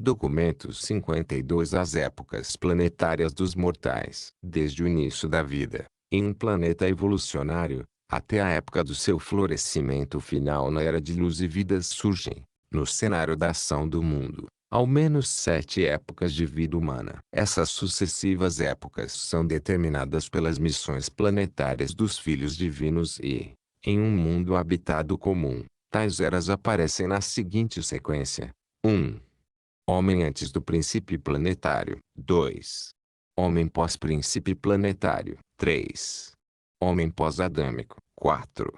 Documentos 52. As épocas planetárias dos mortais. Desde o início da vida, em um planeta evolucionário, até a época do seu florescimento final na Era de Luz e Vidas surgem, no cenário da ação do mundo, ao menos 7 épocas de vida humana. Essas sucessivas épocas são determinadas pelas missões planetárias dos filhos divinos e, em um mundo habitado comum, tais eras aparecem na seguinte sequência: 1. Homem antes do princípio planetário. 2. Homem pós-princípio planetário. 3. Homem pós-adâmico. 4.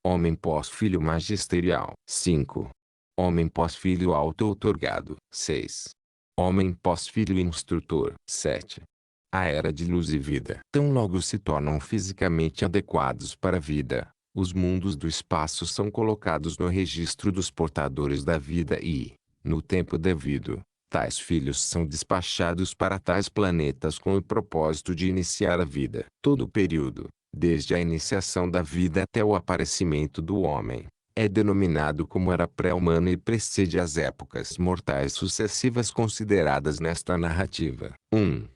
Homem pós-filho magisterial. 5. Homem pós-filho auto-outorgado. 6. Homem pós-filho instrutor. 7. A era de luz e vida. Tão logo se tornam fisicamente adequados para a vida, os mundos do espaço são colocados no registro dos portadores da vida e, no tempo devido, tais filhos são despachados para tais planetas com o propósito de iniciar a vida. Todo o período, desde a iniciação da vida até o aparecimento do homem, é denominado como era pré-humana e precede as épocas mortais sucessivas consideradas nesta narrativa. 1.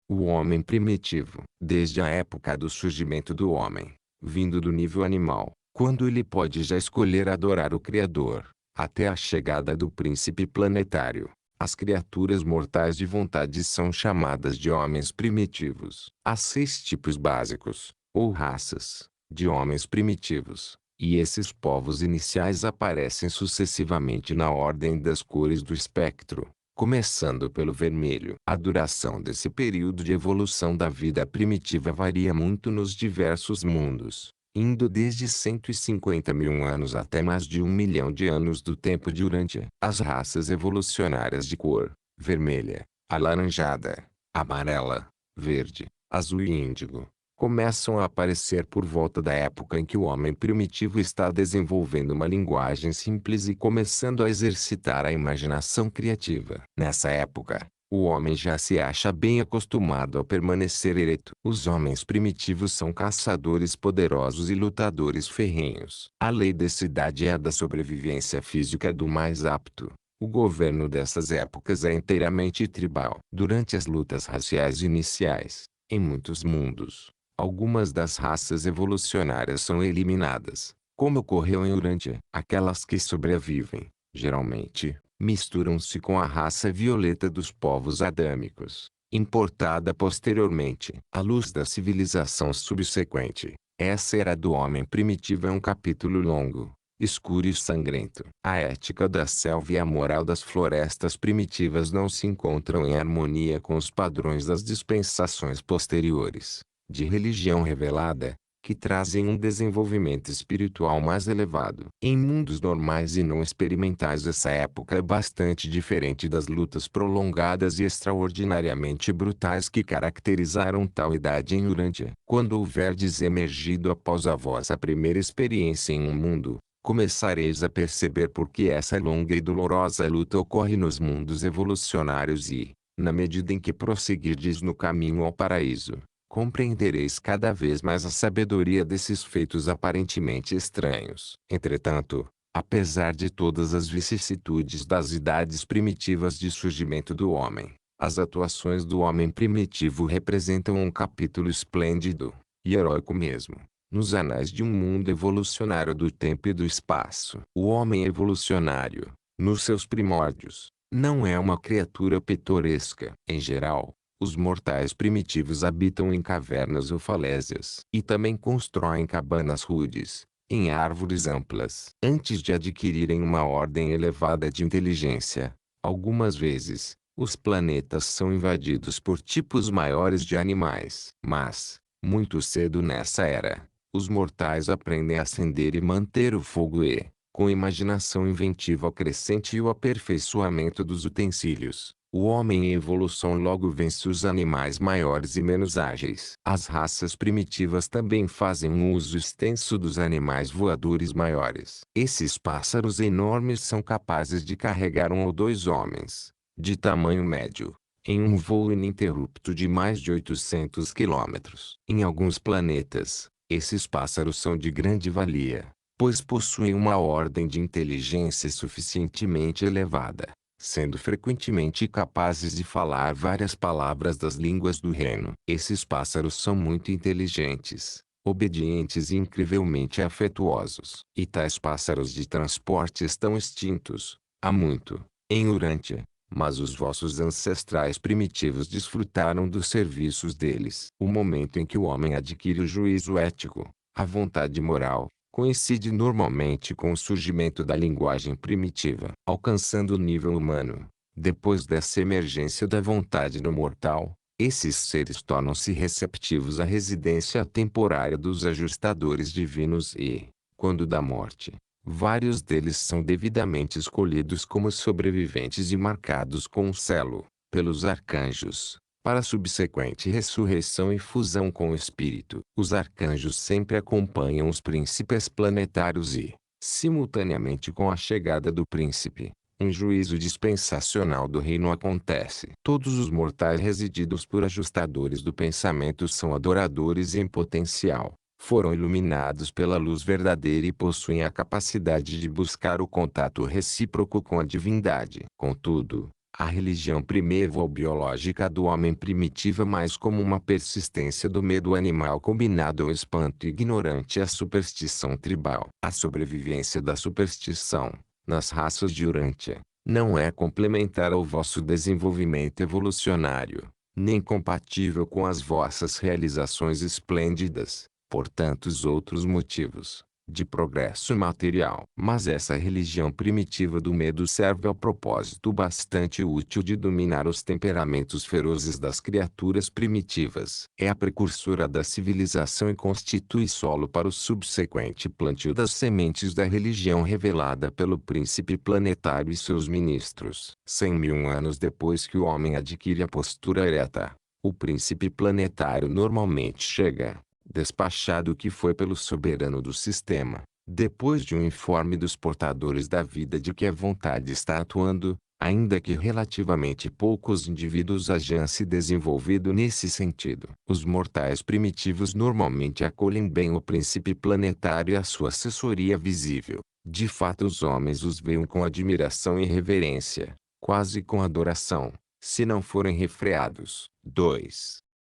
O homem primitivo. Desde a época do surgimento do homem, vindo do nível animal, quando ele pode já escolher adorar o Criador, até a chegada do príncipe planetário, as criaturas mortais de vontade são chamadas de homens primitivos. Há 6 tipos básicos, ou raças, de homens primitivos, e esses povos iniciais aparecem sucessivamente na ordem das cores do espectro, começando pelo vermelho. A duração desse período de evolução da vida primitiva varia muito nos diversos mundos, indo desde 150 mil anos até mais de 1 milhão de anos do tempo durante as raças evolucionárias de cor vermelha, alaranjada, amarela, verde, azul e índigo começam a aparecer por volta da época em que o homem primitivo está desenvolvendo uma linguagem simples e começando a exercitar a imaginação criativa. Nessa época, o homem já se acha bem acostumado a permanecer ereto. Os homens primitivos são caçadores poderosos e lutadores ferrenhos. A lei dessa idade é a da sobrevivência física do mais apto. O governo dessas épocas é inteiramente tribal. Durante as lutas raciais iniciais, em muitos mundos, algumas das raças evolucionárias são eliminadas, como ocorreu em Urântia. Aquelas que sobrevivem, geralmente, misturam-se com a raça violeta dos povos adâmicos, importada posteriormente. À luz da civilização subsequente, essa era do homem primitivo é um capítulo longo, escuro e sangrento. A ética da selva e a moral das florestas primitivas não se encontram em harmonia com os padrões das dispensações posteriores, de religião revelada, que trazem um desenvolvimento espiritual mais elevado. Em mundos normais e não experimentais, essa época é bastante diferente das lutas prolongadas e extraordinariamente brutais que caracterizaram tal idade em Urântia. Quando houverdes emergido após a vossa primeira experiência em um mundo, começareis a perceber por que essa longa e dolorosa luta ocorre nos mundos evolucionários e, na medida em que prosseguirdes no caminho ao paraíso, compreendereis cada vez mais a sabedoria desses feitos aparentemente estranhos. Entretanto, apesar de todas as vicissitudes das idades primitivas de surgimento do homem, as atuações do homem primitivo representam um capítulo esplêndido, e heróico mesmo, nos anais de um mundo evolucionário do tempo e do espaço. O homem evolucionário, nos seus primórdios, não é uma criatura pitoresca. Em geral, os mortais primitivos habitam em cavernas ou falésias. E também constroem cabanas rudes, em árvores amplas. Antes de adquirirem uma ordem elevada de inteligência, algumas vezes, os planetas são invadidos por tipos maiores de animais. Mas, muito cedo nessa era, os mortais aprendem a acender e manter o fogo e, com imaginação inventiva crescente e o aperfeiçoamento dos utensílios, o homem em evolução logo vence os animais maiores e menos ágeis. As raças primitivas também fazem um uso extenso dos animais voadores maiores. Esses pássaros enormes são capazes de carregar 1 ou 2 homens, de tamanho médio, em um voo ininterrupto de mais de 800 quilômetros. Em alguns planetas, esses pássaros são de grande valia, pois possuem uma ordem de inteligência suficientemente elevada, sendo frequentemente capazes de falar várias palavras das línguas do reino. Esses pássaros são muito inteligentes, obedientes e incrivelmente afetuosos. E tais pássaros de transporte estão extintos, há muito, em Urântia, mas os vossos ancestrais primitivos desfrutaram dos serviços deles. O momento em que o homem adquire o juízo ético, a vontade moral, coincide normalmente com o surgimento da linguagem primitiva. Alcançando o nível humano, depois dessa emergência da vontade no mortal, esses seres tornam-se receptivos à residência temporária dos ajustadores divinos e, quando da morte, vários deles são devidamente escolhidos como sobreviventes e marcados com um selo, pelos arcanjos, para subsequente ressurreição e fusão com o espírito. Os arcanjos sempre acompanham os príncipes planetários e, simultaneamente com a chegada do príncipe, um juízo dispensacional do reino acontece. Todos os mortais resididos por ajustadores do pensamento são adoradores em potencial, foram iluminados pela luz verdadeira e possuem a capacidade de buscar o contato recíproco com a divindade. Contudo, a religião primeval biológica do homem primitiva mais como uma persistência do medo animal combinado ao espanto ignorante e à superstição tribal. A sobrevivência da superstição, nas raças de Urântia, não é complementar ao vosso desenvolvimento evolucionário, nem compatível com as vossas realizações esplêndidas, por tantos outros motivos, de progresso material. Mas essa religião primitiva do medo serve ao propósito bastante útil de dominar os temperamentos ferozes das criaturas primitivas. É a precursora da civilização e constitui solo para o subsequente plantio das sementes da religião revelada pelo príncipe planetário e seus ministros. 100.000 anos depois que o homem adquire a postura ereta, o príncipe planetário normalmente chega, despachado que foi pelo soberano do sistema, depois de um informe dos portadores da vida de que a vontade está atuando, ainda que relativamente poucos indivíduos hajan se desenvolvido nesse sentido. Os mortais primitivos normalmente acolhem bem o príncipe planetário e a sua assessoria visível. De fato os homens os veem com admiração e reverência, quase com adoração, se não forem refreados. 2.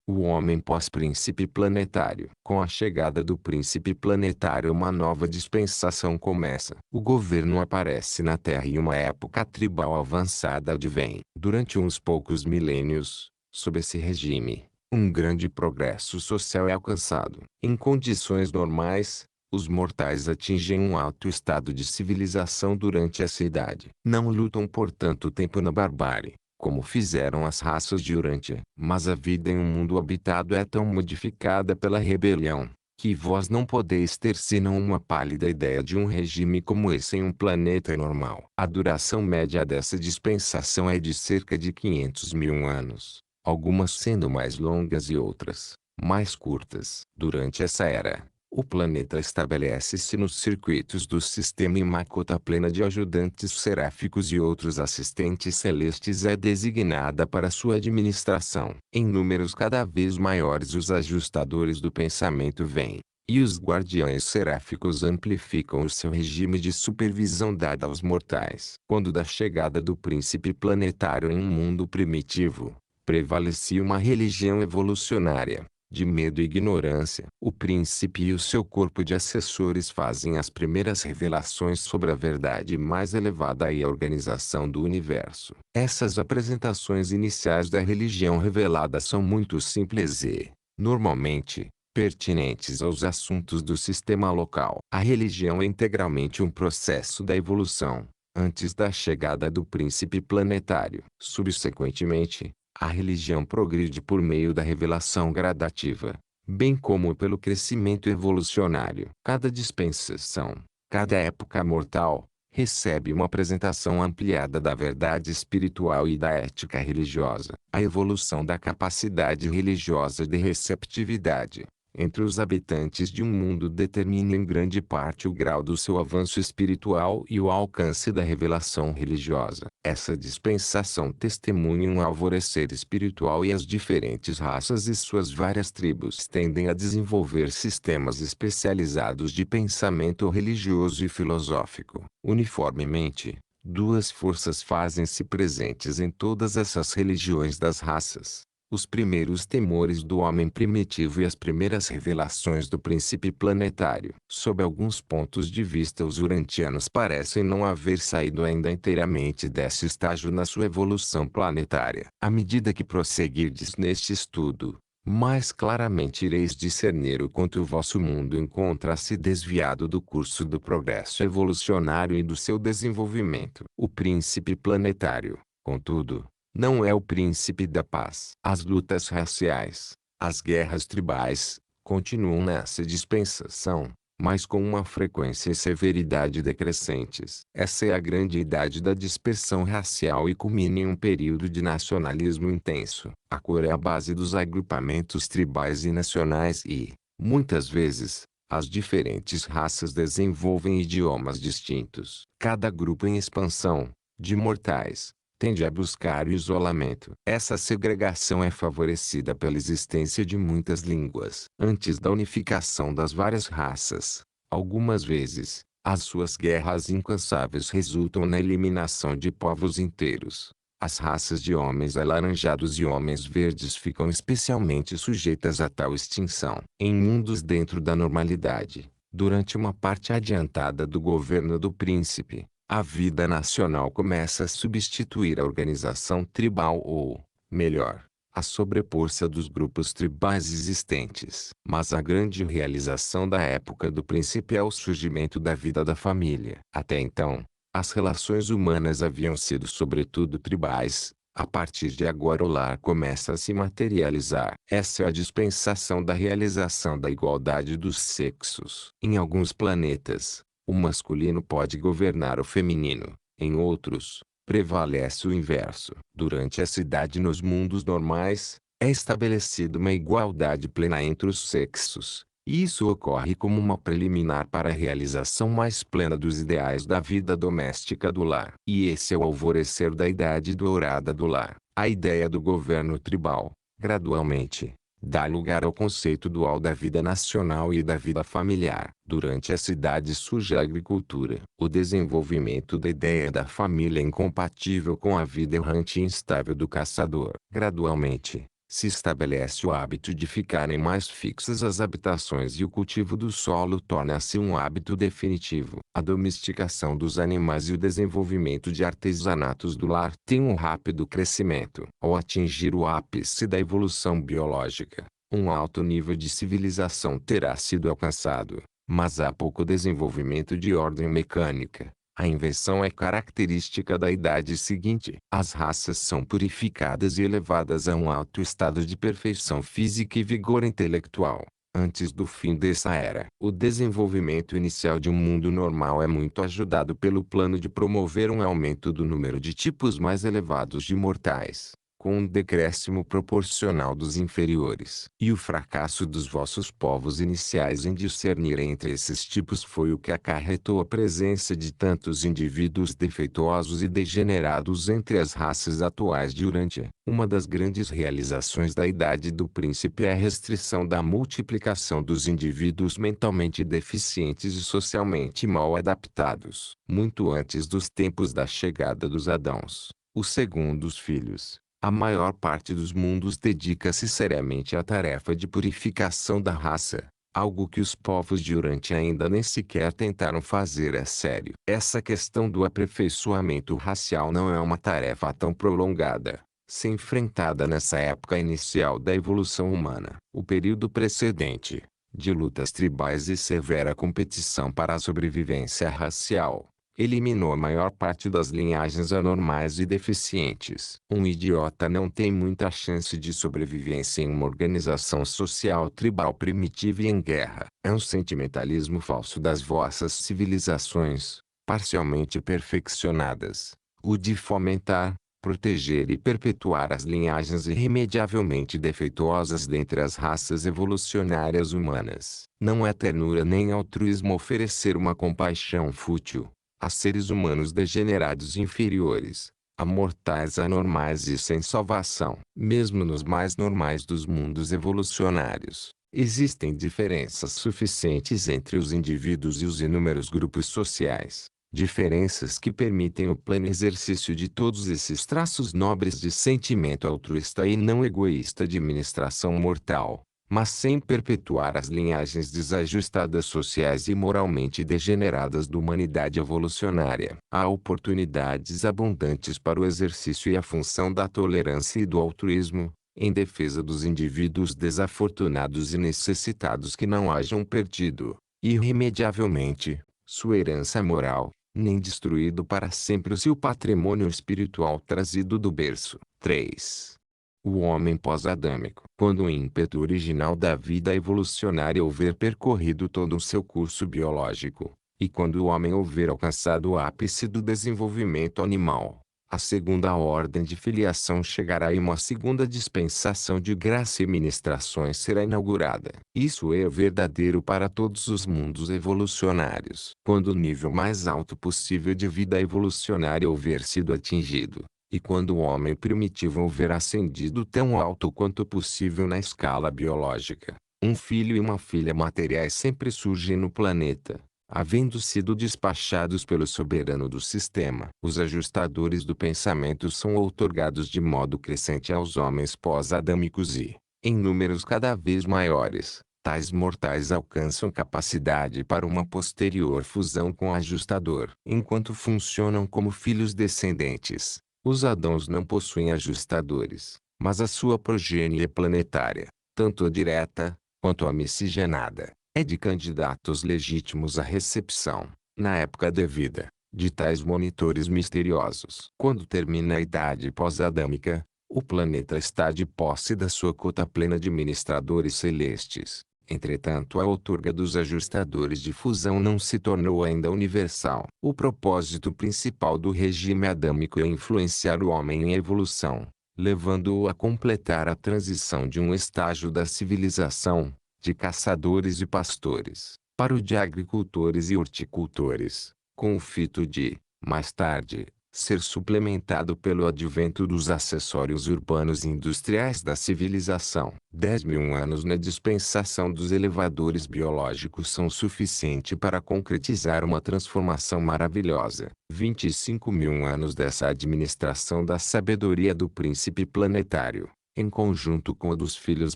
O homem pós-príncipe planetário. Com a chegada do príncipe planetário uma nova dispensação começa. O governo aparece na Terra e uma época tribal avançada advém. Durante uns poucos milênios, sob esse regime, um grande progresso social é alcançado. Em condições normais, os mortais atingem um alto estado de civilização durante essa idade. Não lutam por tanto tempo na barbárie, como fizeram as raças de Urântia. Mas a vida em um mundo habitado é tão modificada pela rebelião, que vós não podeis ter senão uma pálida ideia de um regime como esse em um planeta normal. A duração média dessa dispensação é de cerca de 500.000 anos, algumas sendo mais longas e outras, mais curtas. Durante essa era, o planeta estabelece-se nos circuitos do sistema e uma cota plena de ajudantes seráficos e outros assistentes celestes é designada para sua administração. Em números cada vez maiores os ajustadores do pensamento vêm, e os guardiães seráficos amplificam o seu regime de supervisão dada aos mortais. Quando da chegada do príncipe planetário em um mundo primitivo, prevalecia uma religião evolucionária de medo e ignorância. O príncipe e o seu corpo de assessores fazem as primeiras revelações sobre a verdade mais elevada e a organização do universo. Essas apresentações iniciais da religião revelada são muito simples e, normalmente, pertinentes aos assuntos do sistema local. A religião é integralmente um processo da evolução, antes da chegada do príncipe planetário. Subsequentemente, a religião progride por meio da revelação gradativa, bem como pelo crescimento evolucionário. Cada dispensação, cada época mortal, recebe uma apresentação ampliada da verdade espiritual e da ética religiosa. A evolução da capacidade religiosa de receptividade entre os habitantes de um mundo determina em grande parte o grau do seu avanço espiritual e o alcance da revelação religiosa. Essa dispensação testemunha um alvorecer espiritual e as diferentes raças e suas várias tribos tendem a desenvolver sistemas especializados de pensamento religioso e filosófico. Uniformemente, Duas forças fazem-se presentes em todas essas religiões das raças: os primeiros temores do homem primitivo e as primeiras revelações do príncipe planetário. Sob alguns pontos de vista, os urantianos parecem não haver saído ainda inteiramente desse estágio na sua evolução planetária. À medida que prosseguirdes neste estudo, mais claramente ireis discernir o quanto o vosso mundo encontra-se desviado do curso do progresso evolucionário e do seu desenvolvimento. O príncipe planetário, contudo, não é o príncipe da paz. As lutas raciais, as guerras tribais, continuam nessa dispensação, mas com uma frequência e severidade decrescentes. Essa é a grande idade da dispersão racial e culmina em um período de nacionalismo intenso. A cor é a base dos agrupamentos tribais e nacionais e, muitas vezes, as diferentes raças desenvolvem idiomas distintos. Cada grupo em expansão, de mortais, tende a buscar o isolamento. Essa segregação é favorecida pela existência de muitas línguas. Antes da unificação das várias raças, algumas vezes, as suas guerras incansáveis resultam na eliminação de povos inteiros. As raças de homens alaranjados e homens verdes ficam especialmente sujeitas a tal extinção. Em mundos dentro da normalidade, durante uma parte adiantada do governo do príncipe, a vida nacional começa a substituir a organização tribal ou, melhor, a sobrepor-se a dos grupos tribais existentes. Mas a grande realização da época do príncipe é o surgimento da vida da família. Até então, as relações humanas haviam sido sobretudo tribais. A partir de agora o lar começa a se materializar. Essa é a dispensação da realização da igualdade dos sexos. Em alguns planetas, o masculino pode governar o feminino. Em outros, prevalece o inverso. Durante essa idade nos mundos normais, é estabelecida uma igualdade plena entre os sexos. E isso ocorre como uma preliminar para a realização mais plena dos ideais da vida doméstica do lar. E esse é o alvorecer da idade dourada do lar. A ideia do governo tribal, gradualmente, dá lugar ao conceito dual da vida nacional e da vida familiar. Durante essa idade surge a agricultura. O desenvolvimento da ideia da família é incompatível com a vida errante e instável do caçador. Gradualmente, se estabelece o hábito de ficarem mais fixas as habitações e o cultivo do solo torna-se um hábito definitivo. A domesticação dos animais e o desenvolvimento de artesanatos do lar têm um rápido crescimento. Ao atingir o ápice da evolução biológica, um alto nível de civilização terá sido alcançado, mas há pouco desenvolvimento de ordem mecânica. A invenção é característica da idade seguinte. As raças são purificadas e elevadas a um alto estado de perfeição física e vigor intelectual. Antes do fim dessa era, o desenvolvimento inicial de um mundo normal é muito ajudado pelo plano de promover um aumento do número de tipos mais elevados de mortais, com um decréscimo proporcional dos inferiores. E o fracasso dos vossos povos iniciais em discernir entre esses tipos foi o que acarretou a presença de tantos indivíduos defeituosos e degenerados entre as raças atuais de Urântia. Uma das grandes realizações da Idade do Príncipe é a restrição da multiplicação dos indivíduos mentalmente deficientes e socialmente mal adaptados. Muito antes dos tempos da chegada dos Adãos, os segundos filhos, a maior parte dos mundos dedica-se seriamente à tarefa de purificação da raça, algo que os povos de Urântia ainda nem sequer tentaram fazer a sério. Essa questão do aperfeiçoamento racial não é uma tarefa tão prolongada, se enfrentada nessa época inicial da evolução humana. O período precedente, de lutas tribais e severa competição para a sobrevivência racial, eliminou a maior parte das linhagens anormais e deficientes. Um idiota não tem muita chance de sobrevivência em uma organização social tribal primitiva e em guerra. É um sentimentalismo falso das vossas civilizações, parcialmente perfeccionadas, o de fomentar, proteger e perpetuar as linhagens irremediavelmente defeituosas dentre as raças evolucionárias humanas. Não é ternura nem altruísmo oferecer uma compaixão fútil a seres humanos degenerados inferiores, a mortais anormais e sem salvação. Mesmo nos mais normais dos mundos evolucionários, existem diferenças suficientes entre os indivíduos e os inúmeros grupos sociais, Diferenças que permitem o pleno exercício de todos esses traços nobres de sentimento altruísta e não egoísta de administração mortal, mas sem perpetuar as linhagens desajustadas sociais e moralmente degeneradas da humanidade evolucionária. Há oportunidades abundantes para o exercício e a função da tolerância e do altruísmo, em defesa dos indivíduos desafortunados e necessitados que não hajam perdido, irremediavelmente, sua herança moral, nem destruído para sempre o seu patrimônio espiritual trazido do berço. 3. O homem pós-adâmico. Quando o ímpeto original da vida evolucionária houver percorrido todo o seu curso biológico, e quando o homem houver alcançado o ápice do desenvolvimento animal, a segunda ordem de filiação chegará e uma segunda dispensação de graça e ministrações será inaugurada. Isso é verdadeiro para todos os mundos evolucionários. Quando o nível mais alto possível de vida evolucionária houver sido atingido, e quando o homem primitivo houver ascendido tão alto quanto possível na escala biológica, um filho e uma filha materiais sempre surgem no planeta, havendo sido despachados pelo soberano do sistema. Os ajustadores do pensamento são outorgados de modo crescente aos homens pós-adâmicos e, em números cada vez maiores, tais mortais alcançam capacidade para uma posterior fusão com o ajustador. Enquanto funcionam como filhos descendentes, os Adãos não possuem ajustadores, mas a sua progênie planetária, tanto a direta, quanto a miscigenada, é de candidatos legítimos à recepção, na época devida, de tais monitores misteriosos. Quando termina a idade pós-adâmica, o planeta está de posse da sua cota plena de ministradores celestes. Entretanto, a outorga dos ajustadores de fusão não se tornou ainda universal. O propósito principal do regime adâmico é influenciar o homem em evolução, levando-o a completar a transição de um estágio da civilização, de caçadores e pastores, para o de agricultores e horticultores, com o fito de, mais tarde, ser suplementado pelo advento dos acessórios urbanos e industriais da civilização. 10.000 anos na dispensação dos elevadores biológicos são suficiente para concretizar uma transformação maravilhosa. 25.000 anos dessa administração da sabedoria do príncipe planetário, em conjunto com a dos filhos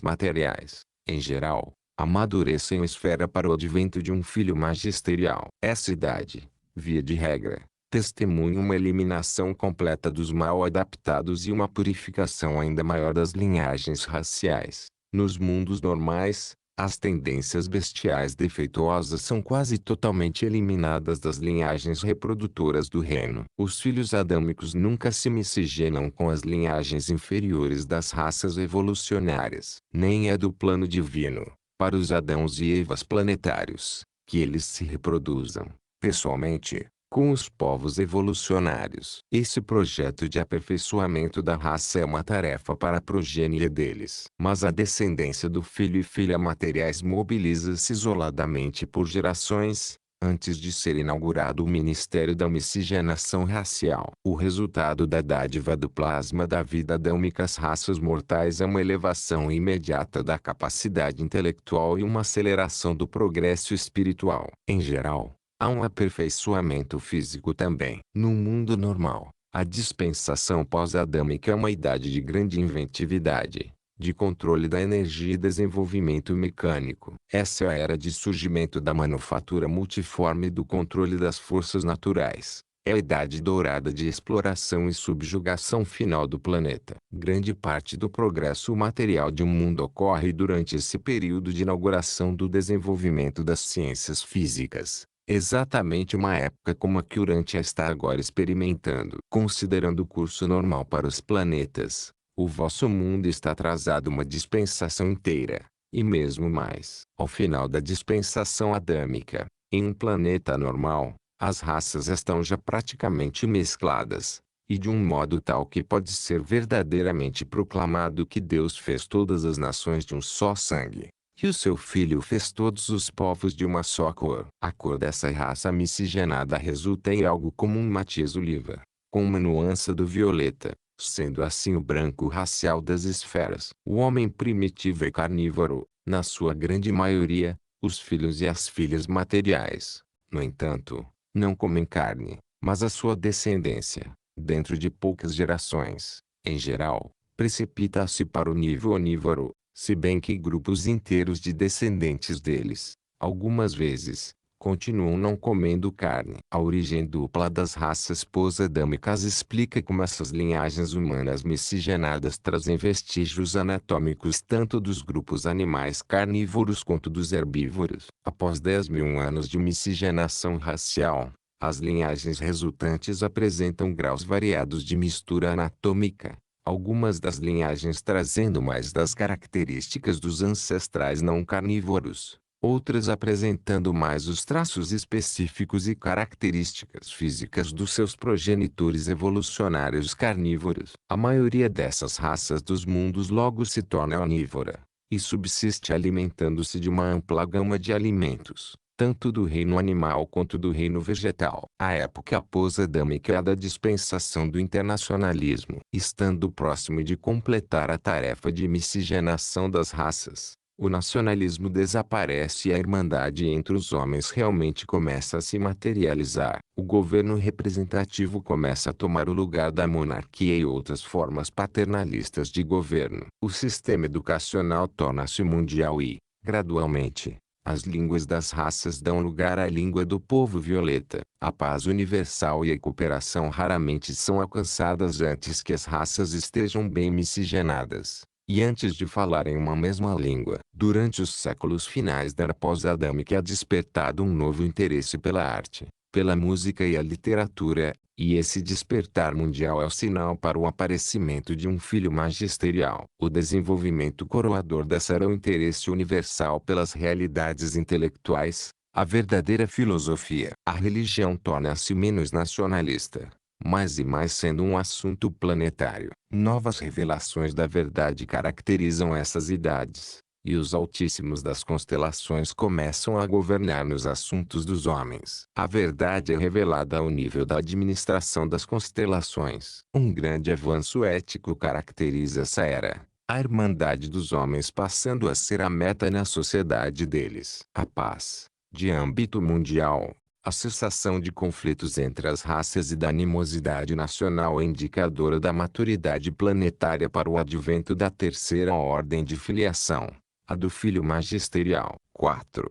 materiais, em geral, amadurecem a esfera para o advento de um filho magisterial. Essa idade, via de regra, testemunha uma eliminação completa dos mal adaptados e uma purificação ainda maior das linhagens raciais. Nos mundos normais, as tendências bestiais defeituosas são quase totalmente eliminadas das linhagens reprodutoras do reino. Os filhos adâmicos nunca se miscigenam com as linhagens inferiores das raças evolucionárias. Nem é do plano divino, para os Adãos e Evas planetários, que eles se reproduzam, pessoalmente, com os povos evolucionários. Esse projeto de aperfeiçoamento da raça é uma tarefa para a progênie deles. Mas a descendência do filho e filha materiais mobiliza-se isoladamente por gerações, antes de ser inaugurado o Ministério da Miscigenação Racial. O resultado da dádiva do plasma da vida adâmica às raças mortais é uma elevação imediata da capacidade intelectual e uma aceleração do progresso espiritual. Em geral, há um aperfeiçoamento físico também. No mundo normal, a dispensação pós-adâmica é uma idade de grande inventividade, de controle da energia e desenvolvimento mecânico. Essa é a era de surgimento da manufatura multiforme e do controle das forças naturais. É a idade dourada de exploração e subjugação final do planeta. Grande parte do progresso material de um mundo ocorre durante esse período de inauguração do desenvolvimento das ciências físicas. Exatamente uma época como a que Urântia está agora experimentando. Considerando o curso normal para os planetas, o vosso mundo está atrasado uma dispensação inteira, e mesmo mais. Ao final da dispensação adâmica, em um planeta normal, as raças estão já praticamente mescladas, e de um modo tal que pode ser verdadeiramente proclamado que Deus fez todas as nações de um só sangue, e o seu Filho fez todos os povos de uma só cor. A cor dessa raça miscigenada resulta em algo como um matiz oliva, com uma nuance do violeta, sendo assim o branco racial das esferas. O homem primitivo é carnívoro, na sua grande maioria, os filhos e as filhas materiais, no entanto, não comem carne, mas a sua descendência, dentro de poucas gerações, em geral, precipita-se para o nível onívoro, se bem que grupos inteiros de descendentes deles, algumas vezes, continuam não comendo carne. A origem dupla das raças posadâmicas explica como essas linhagens humanas miscigenadas trazem vestígios anatômicos tanto dos grupos animais carnívoros quanto dos herbívoros. Após 10.000 anos de miscigenação racial, as linhagens resultantes apresentam graus variados de mistura anatômica, algumas das linhagens trazendo mais das características dos ancestrais não carnívoros, outras apresentando mais os traços específicos e características físicas dos seus progenitores evolucionários carnívoros. A maioria dessas raças dos mundos logo se torna onívora, e subsiste alimentando-se de uma ampla gama de alimentos, tanto do reino animal quanto do reino vegetal. A época posadâmica é a da dispensação do internacionalismo. Estando próximo de completar a tarefa de miscigenação das raças, o nacionalismo desaparece e a irmandade entre os homens realmente começa a se materializar. O governo representativo começa a tomar o lugar da monarquia e outras formas paternalistas de governo. O sistema educacional torna-se mundial e, gradualmente, as línguas das raças dão lugar à língua do povo violeta. A paz universal e a cooperação raramente são alcançadas antes que as raças estejam bem miscigenadas, e antes de falarem uma mesma língua. Durante os séculos finais da era pós-adâmica é despertado um novo interesse pela arte, pela música e a literatura, e esse despertar mundial é o sinal para o aparecimento de um filho magisterial. O desenvolvimento coroador dessa era o interesse universal pelas realidades intelectuais, a verdadeira filosofia. A religião torna-se menos nacionalista, mais e mais sendo um assunto planetário. Novas revelações da verdade caracterizam essas idades, e os altíssimos das constelações começam a governar nos assuntos dos homens. A verdade é revelada ao nível da administração das constelações. Um grande avanço ético caracteriza essa era, a irmandade dos homens passando a ser a meta na sociedade deles. A paz, de âmbito mundial, a cessação de conflitos entre as raças e da animosidade nacional é indicadora da maturidade planetária para o advento da terceira ordem de filiação, a do filho magisterial. 4.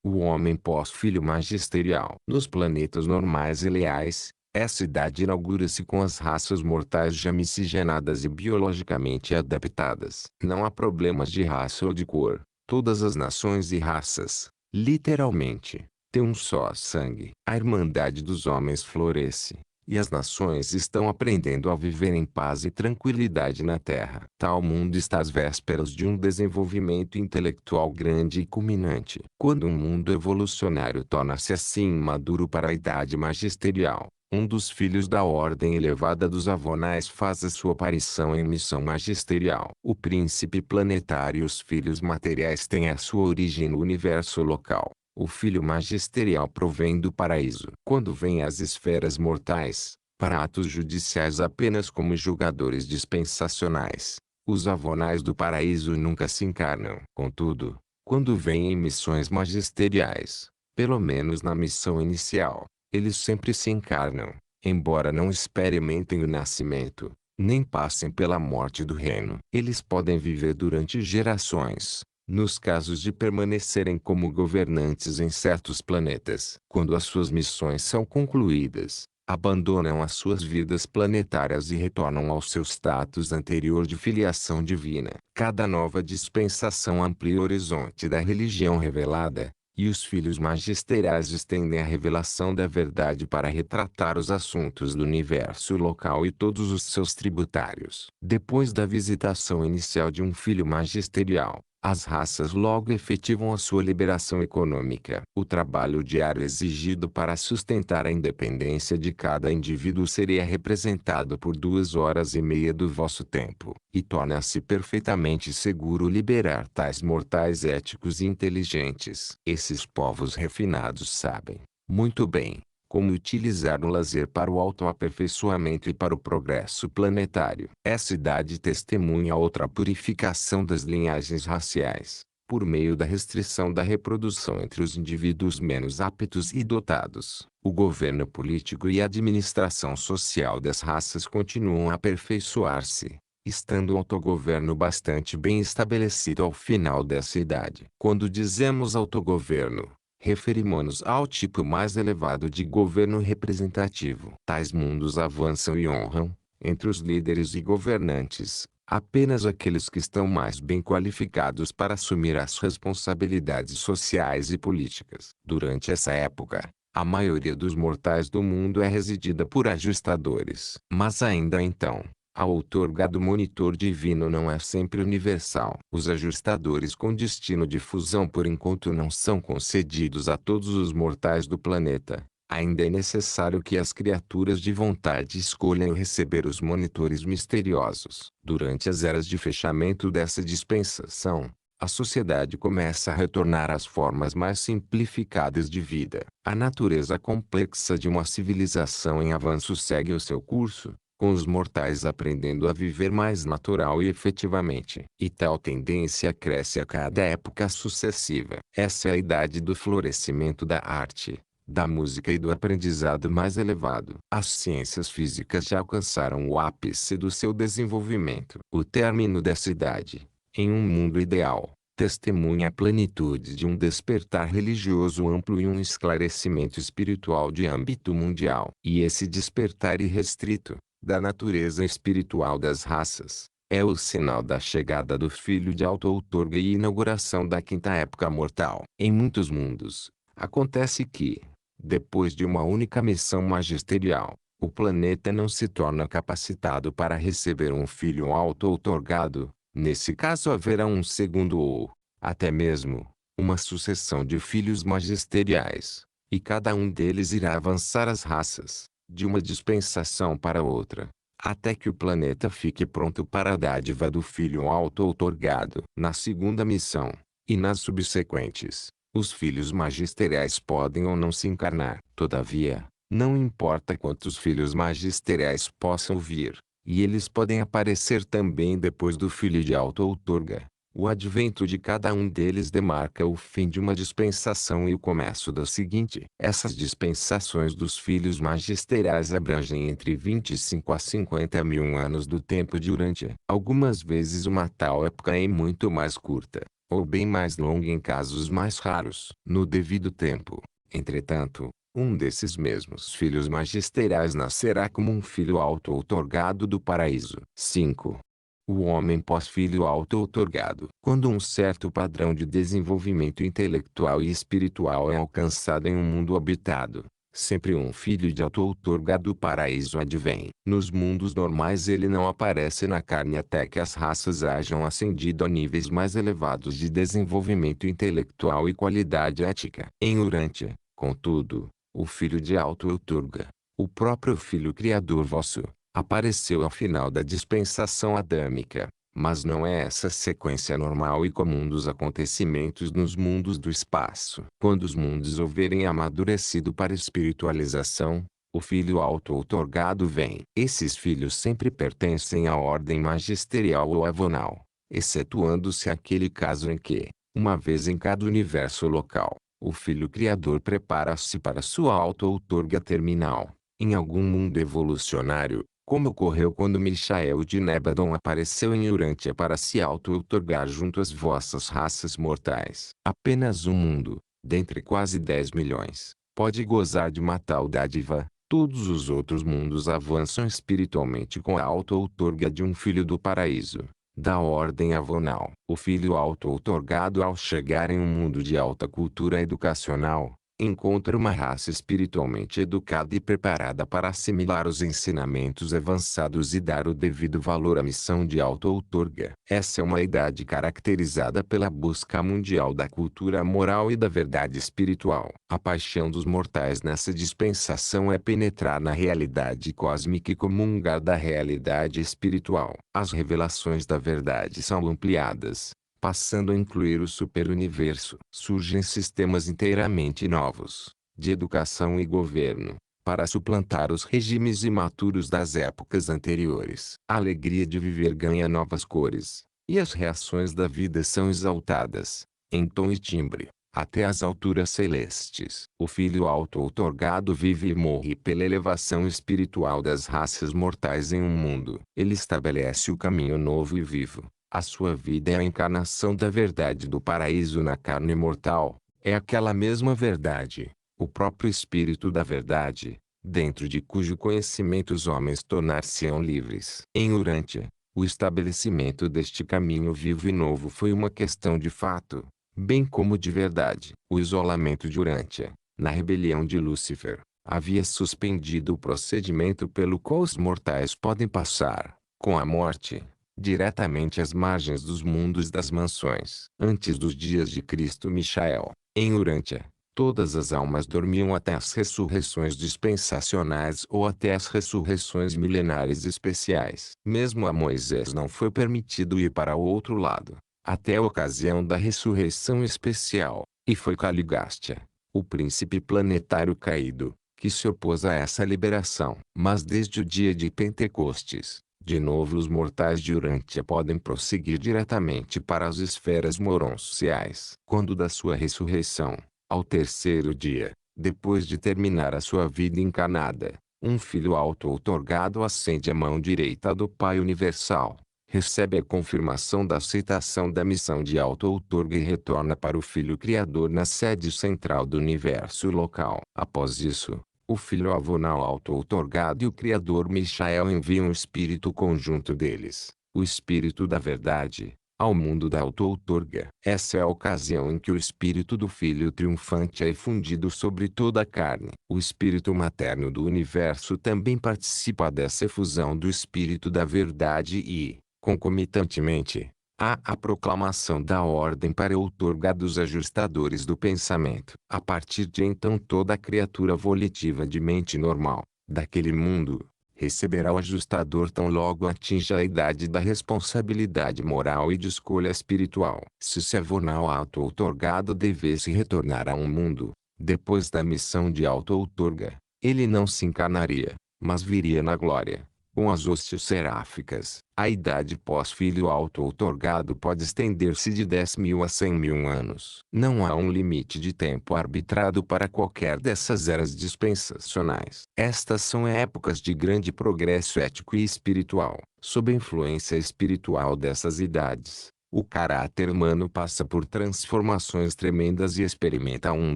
O homem pós-filho magisterial. Nos planetas normais e leais, essa idade inaugura-se com as raças mortais já miscigenadas e biologicamente adaptadas. Não há problemas de raça ou de cor. Todas as nações e raças, literalmente, têm um só sangue. A irmandade dos homens floresce, e as nações estão aprendendo a viver em paz e tranquilidade na Terra. Tal mundo está às vésperas de um desenvolvimento intelectual grande e culminante. Quando um mundo evolucionário torna-se assim maduro para a idade magisterial, um dos filhos da ordem elevada dos Avonais faz a sua aparição em missão magisterial. O príncipe planetário e os filhos materiais têm a sua origem no universo local. O filho magisterial provém do paraíso. Quando vem às esferas mortais, para atos judiciais apenas como julgadores dispensacionais, os avonais do paraíso nunca se encarnam. Contudo, quando vêm em missões magisteriais, pelo menos na missão inicial, eles sempre se encarnam, embora não experimentem o nascimento, nem passem pela morte do reino. Eles podem viver durante gerações, nos casos de permanecerem como governantes em certos planetas. Quando as suas missões são concluídas, abandonam as suas vidas planetárias e retornam ao seu status anterior de filiação divina. Cada nova dispensação amplia o horizonte da religião revelada, e os filhos magisteriais estendem a revelação da verdade para retratar os assuntos do universo local e todos os seus tributários. Depois da visitação inicial de um filho magisterial, as raças logo efetivam a sua liberação econômica. O trabalho diário exigido para sustentar a independência de cada indivíduo seria representado por 2 horas e meia do vosso tempo. E torna-se perfeitamente seguro liberar tais mortais éticos e inteligentes. Esses povos refinados sabem, muito bem, como utilizar o lazer para o autoaperfeiçoamento e para o progresso planetário. Essa idade testemunha outra purificação das linhagens raciais, por meio da restrição da reprodução entre os indivíduos menos aptos e dotados. O governo político e a administração social das raças continuam a aperfeiçoar-se, estando o autogoverno bastante bem estabelecido ao final dessa idade. Quando dizemos autogoverno, referimos-nos ao tipo mais elevado de governo representativo. Tais mundos avançam e honram, entre os líderes e governantes, apenas aqueles que estão mais bem qualificados para assumir as responsabilidades sociais e políticas. Durante essa época, a maioria dos mortais do mundo é residida por ajustadores. Mas ainda então, a outorgado monitor divino não é sempre universal. Os ajustadores com destino de fusão por enquanto não são concedidos a todos os mortais do planeta. Ainda é necessário que as criaturas de vontade escolham receber os monitores misteriosos. Durante as eras de fechamento dessa dispensação, a sociedade começa a retornar às formas mais simplificadas de vida. A natureza complexa de uma civilização em avanço segue o seu curso, com os mortais aprendendo a viver mais natural e efetivamente. E tal tendência cresce a cada época sucessiva. Essa é a idade do florescimento da arte, da música e do aprendizado mais elevado. As ciências físicas já alcançaram o ápice do seu desenvolvimento. O término dessa idade, em um mundo ideal, testemunha a plenitude de um despertar religioso amplo e um esclarecimento espiritual de âmbito mundial. E esse despertar irrestrito, da natureza espiritual das raças, é o sinal da chegada do Filho de auto-outorga e inauguração da quinta época mortal. Em muitos mundos, acontece que, depois de uma única missão magisterial, o planeta não se torna capacitado para receber um filho auto-outorgado. Nesse caso haverá um segundo ou, até mesmo, uma sucessão de filhos magisteriais, e cada um deles irá avançar as raças, de uma dispensação para outra, até que o planeta fique pronto para a dádiva do filho auto-outorgado. Na segunda missão, e nas subsequentes, os filhos magisteriais podem ou não se encarnar. Todavia, não importa quantos filhos magisteriais possam vir, e eles podem aparecer também depois do filho de auto-outorga. O advento de cada um deles demarca o fim de uma dispensação e o começo da seguinte. Essas dispensações dos filhos magisteriais abrangem entre 25 a 50 mil anos do tempo durante. Algumas vezes uma tal época é muito mais curta, ou bem mais longa em casos mais raros. No devido tempo, entretanto, um desses mesmos filhos magisteriais nascerá como um filho auto-outorgado do paraíso. 5. O homem pós-filho auto-outorgado. Quando um certo padrão de desenvolvimento intelectual e espiritual é alcançado em um mundo habitado, sempre um filho de auto-outorgado do paraíso advém. Nos mundos normais ele não aparece na carne até que as raças hajam ascendido a níveis mais elevados de desenvolvimento intelectual e qualidade ética. Em Urântia, contudo, o filho de auto-outorga, o próprio Filho Criador vosso, apareceu ao final da dispensação adâmica, mas não é essa sequência normal e comum dos acontecimentos nos mundos do espaço. Quando os mundos houverem amadurecido para espiritualização, o filho auto-outorgado vem. Esses filhos sempre pertencem à ordem magisterial ou avonal, excetuando-se aquele caso em que, uma vez em cada universo local, o Filho Criador prepara-se para sua auto-outorga terminal, em algum mundo evolucionário, como ocorreu quando Michael de Nebadon apareceu em Urântia para se auto-outorgar junto às vossas raças mortais. Apenas um mundo, dentre quase 10 milhões, pode gozar de uma tal dádiva. Todos os outros mundos avançam espiritualmente com a auto-outorga de um filho do paraíso, da ordem avonal. O filho auto-outorgado, ao chegar em um mundo de alta cultura educacional, encontra uma raça espiritualmente educada e preparada para assimilar os ensinamentos avançados e dar o devido valor à missão de auto-outorga. Essa é uma idade caracterizada pela busca mundial da cultura moral e da verdade espiritual. A paixão dos mortais nessa dispensação é penetrar na realidade cósmica e comungar da realidade espiritual. As revelações da verdade são ampliadas, passando a incluir o superuniverso. Surgem sistemas inteiramente novos, de educação e governo, para suplantar os regimes imaturos das épocas anteriores. A alegria de viver ganha novas cores, e as reações da vida são exaltadas, em tom e timbre, até as alturas celestes. O Filho auto-outorgado vive e morre pela elevação espiritual das raças mortais em um mundo. Ele estabelece o caminho novo e vivo. A sua vida é a encarnação da verdade do paraíso na carne mortal. É aquela mesma verdade, o próprio Espírito da verdade, dentro de cujo conhecimento os homens tornar-se-ão livres. Em Urântia, o estabelecimento deste caminho vivo e novo foi uma questão de fato, bem como de verdade. O isolamento de Urântia, na rebelião de Lúcifer, havia suspendido o procedimento pelo qual os mortais podem passar, com a morte, diretamente às margens dos mundos das mansões. Antes dos dias de Cristo Michael, em Urântia, todas as almas dormiam até as ressurreições dispensacionais ou até as ressurreições milenares especiais. Mesmo a Moisés não foi permitido ir para o outro lado, até a ocasião da ressurreição especial, e foi Caligástia, o príncipe planetário caído, que se opôs a essa liberação. Mas desde o dia de Pentecostes, de novo os mortais de Urântia podem prosseguir diretamente para as esferas moronciais. Quando da sua ressurreição, ao terceiro dia, depois de terminar a sua vida encarnada, um filho auto-outorgado acende a mão direita do Pai Universal, recebe a confirmação da aceitação da missão de auto-outorga e retorna para o Filho Criador na sede central do universo local. Após isso, o Filho avonal auto-outorgado e o Criador Michael enviam o espírito conjunto deles, o Espírito da Verdade, ao mundo da auto-outorga. Essa é a ocasião em que o espírito do Filho triunfante é fundido sobre toda a carne. O espírito materno do universo também participa dessa efusão do Espírito da Verdade e, concomitantemente, há a proclamação da ordem para a outorga dos ajustadores do pensamento. A partir de então toda criatura volitiva de mente normal, daquele mundo, receberá o ajustador tão logo atinja a idade da responsabilidade moral e de escolha espiritual. Se o servonal auto-outorgado devesse retornar a um mundo, depois da missão de auto-outorga, ele não se encarnaria, mas viria na glória, com as hostes seráficas. A idade pós-filho auto-outorgado pode estender-se de 10.000 a 100.000 anos. Não há um limite de tempo arbitrado para qualquer dessas eras dispensacionais. Estas são épocas de grande progresso ético e espiritual. Sob a influência espiritual dessas idades, o caráter humano passa por transformações tremendas e experimenta um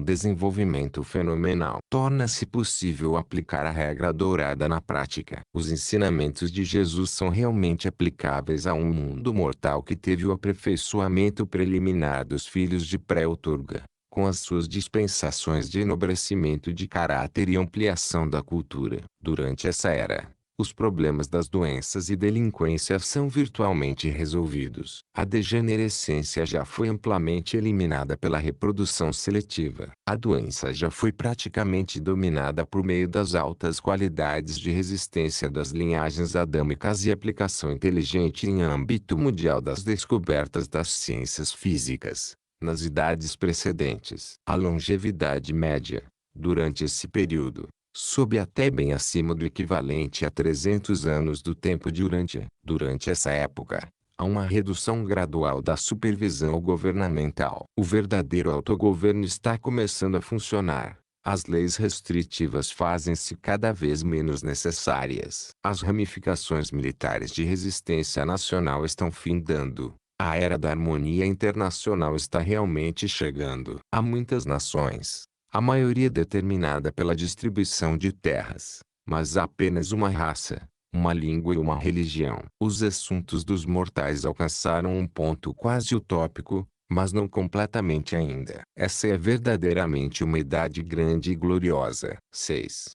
desenvolvimento fenomenal. Torna-se possível aplicar a regra dourada na prática. Os ensinamentos de Jesus são realmente aplicáveis a um mundo mortal que teve o aperfeiçoamento preliminar dos filhos de pré-outorga, com as suas dispensações de enobrecimento de caráter e ampliação da cultura. Durante essa era, os problemas das doenças e delinquência são virtualmente resolvidos. A degenerescência já foi amplamente eliminada pela reprodução seletiva. A doença já foi praticamente dominada por meio das altas qualidades de resistência das linhagens adâmicas e aplicação inteligente em âmbito mundial das descobertas das ciências físicas. Nas idades precedentes, a longevidade média, durante esse período, sob até bem acima do equivalente a 300 anos do tempo de Urântia. Durante essa época, há uma redução gradual da supervisão governamental. O verdadeiro autogoverno está começando a funcionar. As leis restritivas fazem-se cada vez menos necessárias. As ramificações militares de resistência nacional estão findando. A era da harmonia internacional está realmente chegando. Há muitas nações, a maioria determinada pela distribuição de terras, mas há apenas uma raça, uma língua e uma religião. Os assuntos dos mortais alcançaram um ponto quase utópico, mas não completamente ainda. Essa é verdadeiramente uma idade grande e gloriosa. 6.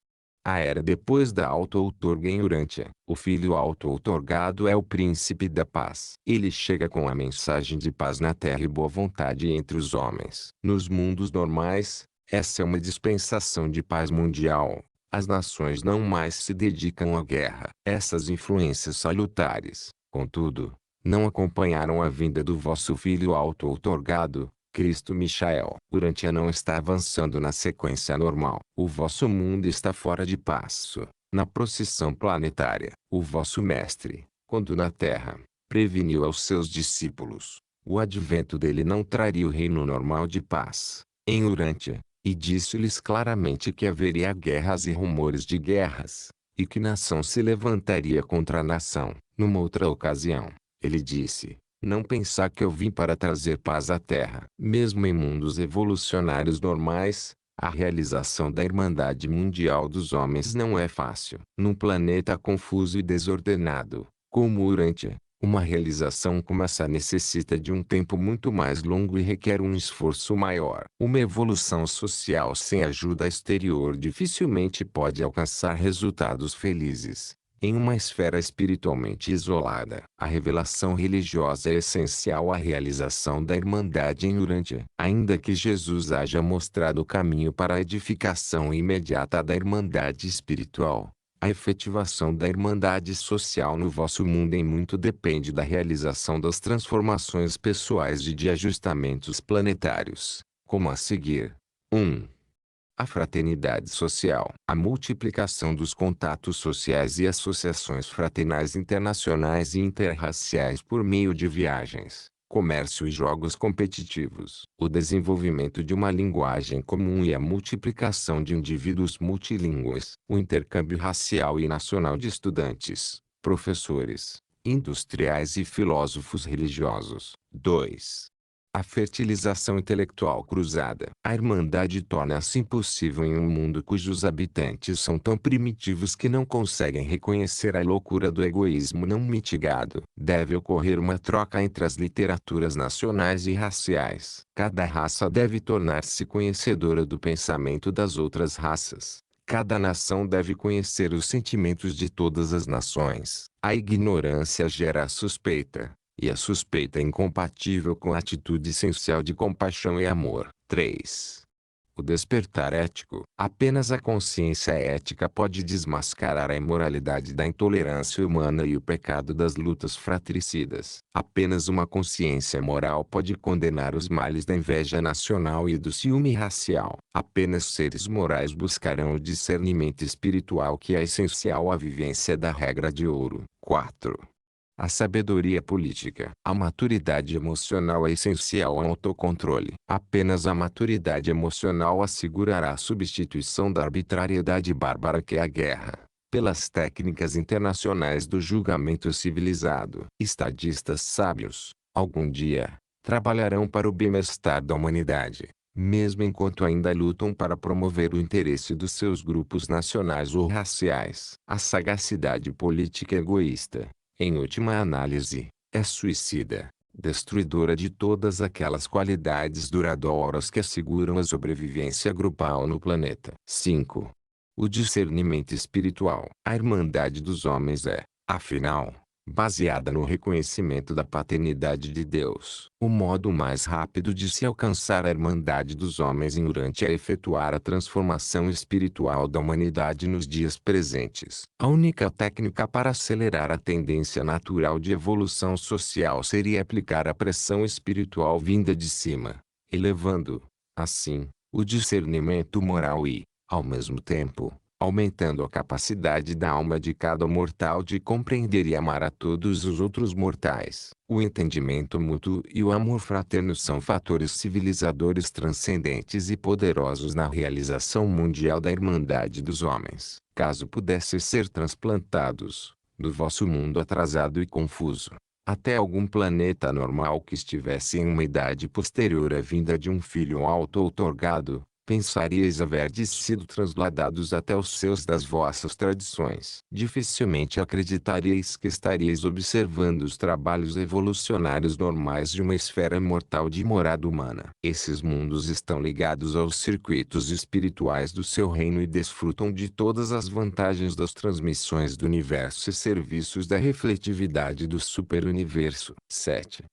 A era depois da auto-outorga em Urântia. O filho auto-outorgado é o príncipe da paz. Ele chega com a mensagem de paz na terra e boa vontade entre os homens. Nos mundos normais, essa é uma dispensação de paz mundial. As nações não mais se dedicam à guerra. Essas influências salutares, contudo, não acompanharam a vinda do vosso filho auto-outorgado, Cristo Michael. Urântia não está avançando na sequência normal. O vosso mundo está fora de passo, na procissão planetária. O vosso mestre, quando na Terra, preveniu aos seus discípulos, o advento dele não traria o reino normal de paz, em Urântia, e disse-lhes claramente que haveria guerras e rumores de guerras, e que nação se levantaria contra nação. Numa outra ocasião, ele disse: não pensar que eu vim para trazer paz à terra. Mesmo em mundos evolucionários normais, a realização da Irmandade Mundial dos Homens não é fácil. Num planeta confuso e desordenado, como Urântia, uma realização como essa necessita de um tempo muito mais longo e requer um esforço maior. Uma evolução social sem ajuda exterior dificilmente pode alcançar resultados felizes. Em uma esfera espiritualmente isolada, a revelação religiosa é essencial à realização da Irmandade em Urântia. Ainda que Jesus haja mostrado o caminho para a edificação imediata da Irmandade espiritual, a efetivação da Irmandade social no vosso mundo em muito depende da realização das transformações pessoais e de ajustamentos planetários, como a seguir. 1. A fraternidade social. A multiplicação dos contatos sociais e associações fraternais internacionais e interraciais por meio de viagens, comércio e jogos competitivos. O desenvolvimento de uma linguagem comum e a multiplicação de indivíduos multilingües. O intercâmbio racial e nacional de estudantes, professores, industriais e filósofos religiosos. 2. A fertilização intelectual cruzada. A Irmandade torna-se impossível em um mundo cujos habitantes são tão primitivos que não conseguem reconhecer a loucura do egoísmo não mitigado. Deve ocorrer uma troca entre as literaturas nacionais e raciais. Cada raça deve tornar-se conhecedora do pensamento das outras raças. Cada nação deve conhecer os sentimentos de todas as nações. A ignorância gera a suspeita. E a suspeita é incompatível com a atitude essencial de compaixão e amor. 3. O despertar ético. Apenas a consciência ética pode desmascarar a imoralidade da intolerância humana e o pecado das lutas fratricidas. Apenas uma consciência moral pode condenar os males da inveja nacional e do ciúme racial. Apenas seres morais buscarão o discernimento espiritual que é essencial à vivência da regra de ouro. 4. A sabedoria política. A maturidade emocional é essencial ao autocontrole. Apenas a maturidade emocional assegurará a substituição da arbitrariedade bárbara que é a guerra, pelas técnicas internacionais do julgamento civilizado. Estadistas sábios, algum dia, trabalharão para o bem-estar da humanidade, mesmo enquanto ainda lutam para promover o interesse dos seus grupos nacionais ou raciais. A sagacidade política egoísta, em última análise, é suicida, destruidora de todas aquelas qualidades duradouras que asseguram a sobrevivência grupal no planeta. 5. O discernimento espiritual. A Irmandade dos Homens é, afinal, baseada no reconhecimento da paternidade de Deus. O modo mais rápido de se alcançar a Irmandade dos Homens em Urântia é efetuar a transformação espiritual da humanidade nos dias presentes. A única técnica para acelerar a tendência natural de evolução social seria aplicar a pressão espiritual vinda de cima, elevando, assim, o discernimento moral e, ao mesmo tempo, aumentando a capacidade da alma de cada mortal de compreender e amar a todos os outros mortais. O entendimento mútuo e o amor fraterno são fatores civilizadores transcendentes e poderosos na realização mundial da Irmandade dos Homens. Caso pudesse ser transplantados, do vosso mundo atrasado e confuso, até algum planeta normal que estivesse em uma idade posterior à vinda de um filho auto-outorgado, pensaríeis haver sido transladados até os seus das vossas tradições. Dificilmente acreditaríeis que estaríeis observando os trabalhos evolucionários normais de uma esfera mortal de morada humana. Esses mundos estão ligados aos circuitos espirituais do seu reino e desfrutam de todas as vantagens das transmissões do universo e serviços da refletividade do superuniverso. 7.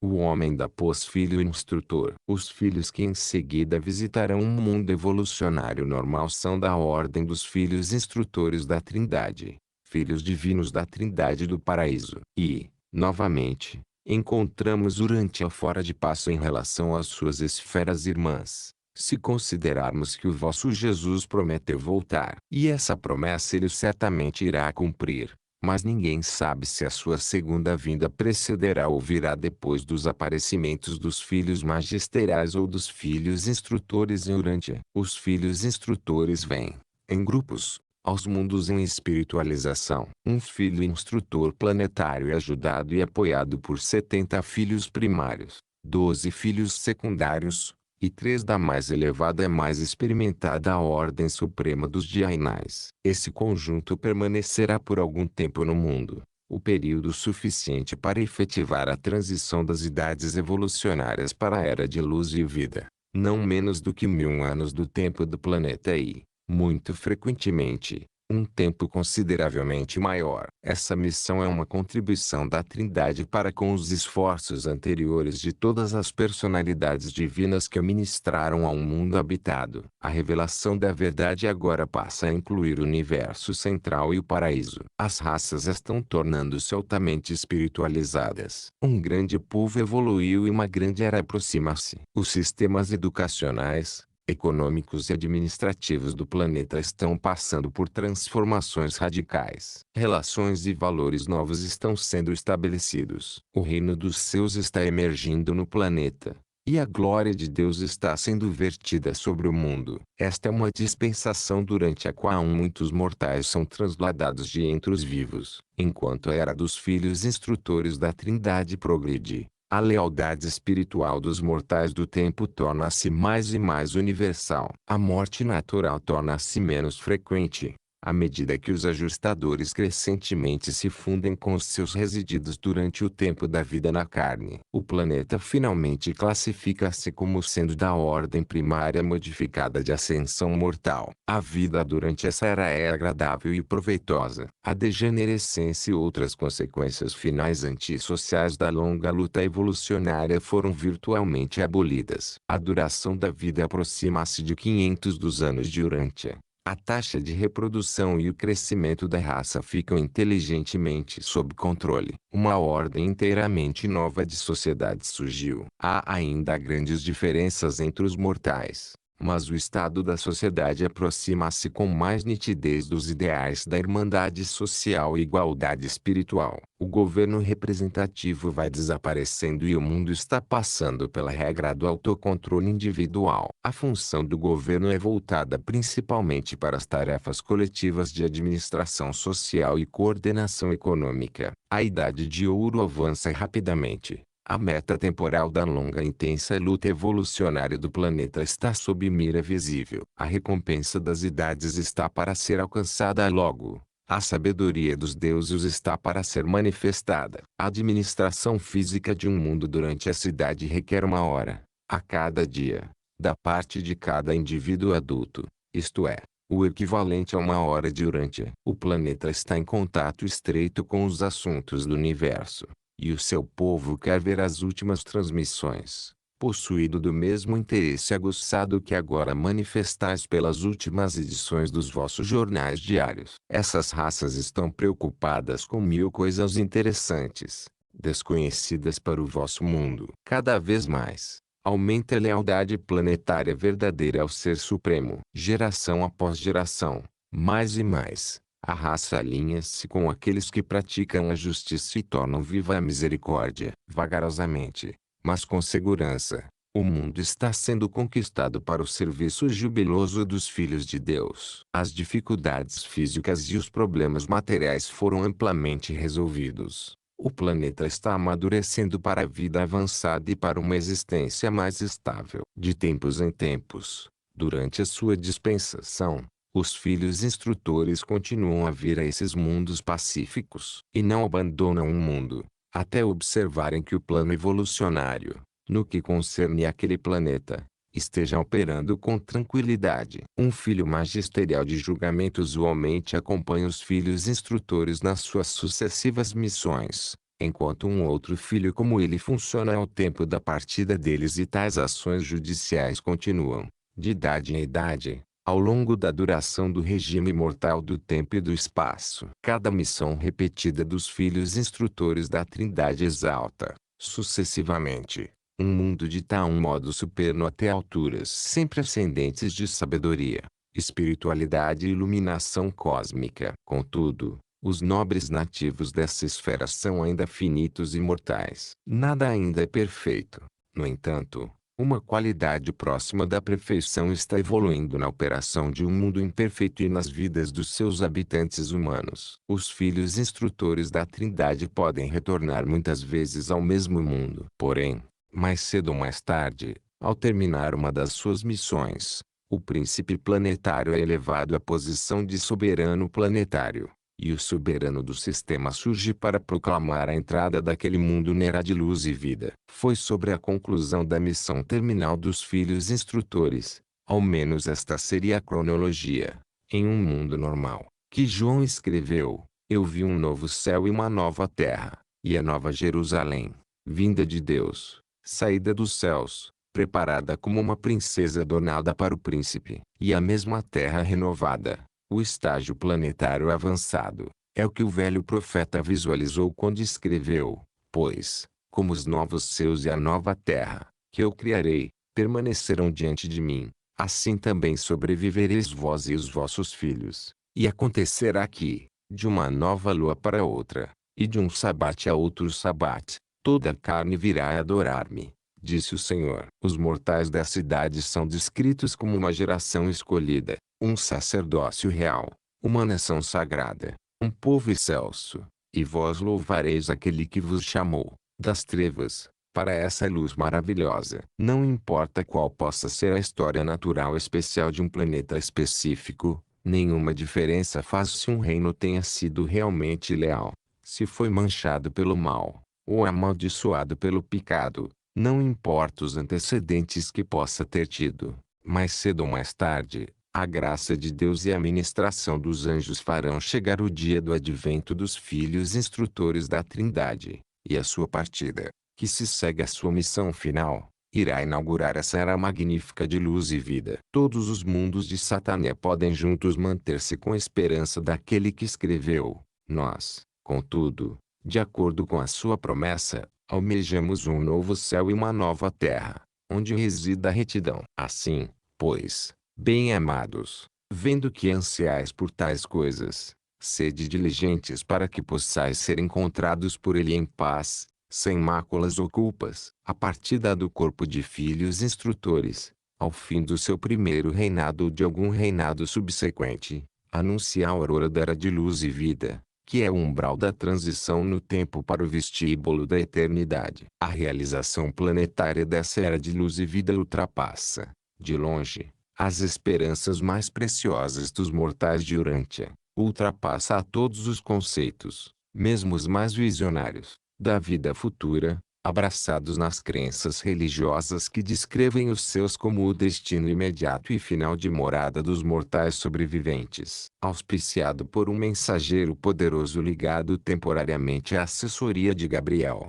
O homem da pós filho instrutor. Os filhos que em seguida visitarão um mundo evolucionário normal são da ordem dos filhos instrutores da Trindade, filhos divinos da Trindade do paraíso. E, novamente, encontramos Urântia fora de passo em relação às suas esferas irmãs, se considerarmos que o vosso Jesus prometeu voltar. E essa promessa ele certamente irá cumprir, Mas ninguém sabe se a sua segunda vinda precederá ou virá depois dos aparecimentos dos filhos magisteriais ou dos filhos instrutores em Urântia. Os filhos instrutores vêm, em grupos, aos mundos em espiritualização. Um filho instrutor planetário é ajudado e apoiado por 70 filhos primários, 12 filhos secundários, e 3 da mais elevada e mais experimentada Ordem Suprema dos Jainais. Esse conjunto permanecerá por algum tempo no mundo, o período suficiente para efetivar a transição das idades evolucionárias para a Era de Luz e Vida, não menos do que 1000 anos do tempo do planeta e, muito frequentemente, um tempo consideravelmente maior. Essa missão é uma contribuição da Trindade para com os esforços anteriores de todas as personalidades divinas que ministraram a um mundo habitado. A revelação da verdade agora passa a incluir o universo central e o paraíso. As raças estão tornando-se altamente espiritualizadas. Um grande povo evoluiu e uma grande era aproxima-se. Os sistemas educacionais, econômicos e administrativos do planeta estão passando por transformações radicais. Relações e valores novos estão sendo estabelecidos. O reino dos céus está emergindo no planeta, e a glória de Deus está sendo vertida sobre o mundo. Esta é uma dispensação durante a qual muitos mortais são transladados de entre os vivos. Enquanto a era dos filhos instrutores da Trindade progride, a lealdade espiritual dos mortais do tempo torna-se mais e mais universal. A morte natural torna-se menos frequente, à medida que os ajustadores crescentemente se fundem com os seus resididos durante o tempo da vida na carne. O planeta finalmente classifica-se como sendo da ordem primária modificada de ascensão mortal. A vida durante essa era é agradável e proveitosa. A degenerescência e outras consequências finais antissociais da longa luta evolucionária foram virtualmente abolidas. A duração da vida aproxima-se de 500 dos anos de Urântia. A taxa de reprodução e o crescimento da raça ficam inteligentemente sob controle. Uma ordem inteiramente nova de sociedade surgiu. Há ainda grandes diferenças entre os mortais, mas o estado da sociedade aproxima-se com mais nitidez dos ideais da irmandade social e igualdade espiritual. O governo representativo vai desaparecendo e o mundo está passando pela regra do autocontrole individual. A função do governo é voltada principalmente para as tarefas coletivas de administração social e coordenação econômica. A Idade de Ouro avança rapidamente. A meta temporal da longa e intensa luta evolucionária do planeta está sob mira visível. A recompensa das idades está para ser alcançada logo. A sabedoria dos deuses está para ser manifestada. A administração física de um mundo durante essa idade requer uma hora, a cada dia, da parte de cada indivíduo adulto, isto é, o equivalente a uma hora de Urântia. O planeta está em contato estreito com os assuntos do universo, e o seu povo quer ver as últimas transmissões, possuído do mesmo interesse aguçado que agora manifestais pelas últimas edições dos vossos jornais diários. Essas raças estão preocupadas com 1000 coisas interessantes, desconhecidas para o vosso mundo. Cada vez mais, aumenta a lealdade planetária verdadeira ao Ser Supremo. Geração após geração, mais e mais, a raça alinha-se com aqueles que praticam a justiça e tornam viva a misericórdia. Vagarosamente, mas com segurança, o mundo está sendo conquistado para o serviço jubiloso dos filhos de Deus. As dificuldades físicas e os problemas materiais foram amplamente resolvidos. O planeta está amadurecendo para a vida avançada e para uma existência mais estável. De tempos em tempos, durante a sua dispensação, os filhos instrutores continuam a vir a esses mundos pacíficos e não abandonam um mundo, até observarem que o plano evolucionário, no que concerne àquele planeta, esteja operando com tranquilidade. Um filho magisterial de julgamento usualmente acompanha os filhos instrutores nas suas sucessivas missões, enquanto um outro filho como ele funciona ao tempo da partida deles e tais ações judiciais continuam, de idade em idade, ao longo da duração do regime mortal do tempo e do espaço. Cada missão repetida dos filhos instrutores da Trindade exalta, sucessivamente, um mundo de tal modo superno até alturas sempre ascendentes de sabedoria, espiritualidade e iluminação cósmica. Contudo, Os nobres nativos dessa esfera são ainda finitos e mortais. Nada ainda é perfeito. No entanto, uma qualidade próxima da perfeição está evoluindo na operação de um mundo imperfeito e nas vidas dos seus habitantes humanos. Os filhos instrutores da Trindade podem retornar muitas vezes ao mesmo mundo. Porém, mais cedo ou mais tarde, ao terminar uma das suas missões, o príncipe planetário é elevado à posição de soberano planetário, e o soberano do sistema surge para proclamar a entrada daquele mundo nera de luz e vida. Foi sobre a conclusão da missão terminal dos filhos instrutores, ao menos esta seria a cronologia, em um mundo normal, que João escreveu: Eu vi um novo céu e uma nova terra, e a nova Jerusalém, vinda de Deus, saída dos céus, preparada como uma princesa adornada para o príncipe. E a mesma terra renovada, o estágio planetário avançado, é o que o velho profeta visualizou quando escreveu: Pois, como os novos céus e a nova terra, que eu criarei, permanecerão diante de mim, assim também sobrevivereis vós e os vossos filhos. E acontecerá que, de uma nova lua para outra, e de um sabate a outro sabate, toda a carne virá a adorar-me, disse o Senhor. Os mortais dessa idade são descritos como uma geração escolhida, um sacerdócio real, uma nação sagrada, um povo excelso. E vós louvareis aquele que vos chamou, das trevas, para essa luz maravilhosa. Não importa qual possa ser a história natural especial de um planeta específico, nenhuma diferença faz se um reino tenha sido realmente leal, se foi manchado pelo mal, ou amaldiçoado pelo pecado. Não importa os antecedentes que possa ter tido, mais cedo ou mais tarde, a graça de Deus e a ministração dos anjos farão chegar o dia do advento dos filhos instrutores da Trindade, e a sua partida, que se segue à sua missão final, irá inaugurar essa era magnífica de luz e vida. Todos os mundos de Satané podem juntos manter-se com a esperança daquele que escreveu: Nós, contudo, de acordo com a sua promessa, almejamos um novo céu e uma nova terra, onde resida a retidão. Assim, pois, bem-amados, vendo que ansiais por tais coisas, sede diligentes para que possais ser encontrados por ele em paz, sem máculas ou culpas, a partida do corpo de filhos instrutores, ao fim do seu primeiro reinado ou de algum reinado subsequente, anuncia a aurora da era de luz e vida, que é o umbral da transição no tempo para o vestíbulo da eternidade. A realização planetária dessa era de luz e vida ultrapassa, de longe, as esperanças mais preciosas dos mortais de Urântia, ultrapassa a todos os conceitos, mesmo os mais visionários, da vida futura, abraçados nas crenças religiosas que descrevem os seus como o destino imediato e final de morada dos mortais sobreviventes. Auspiciado por um mensageiro poderoso ligado temporariamente à assessoria de Gabriel,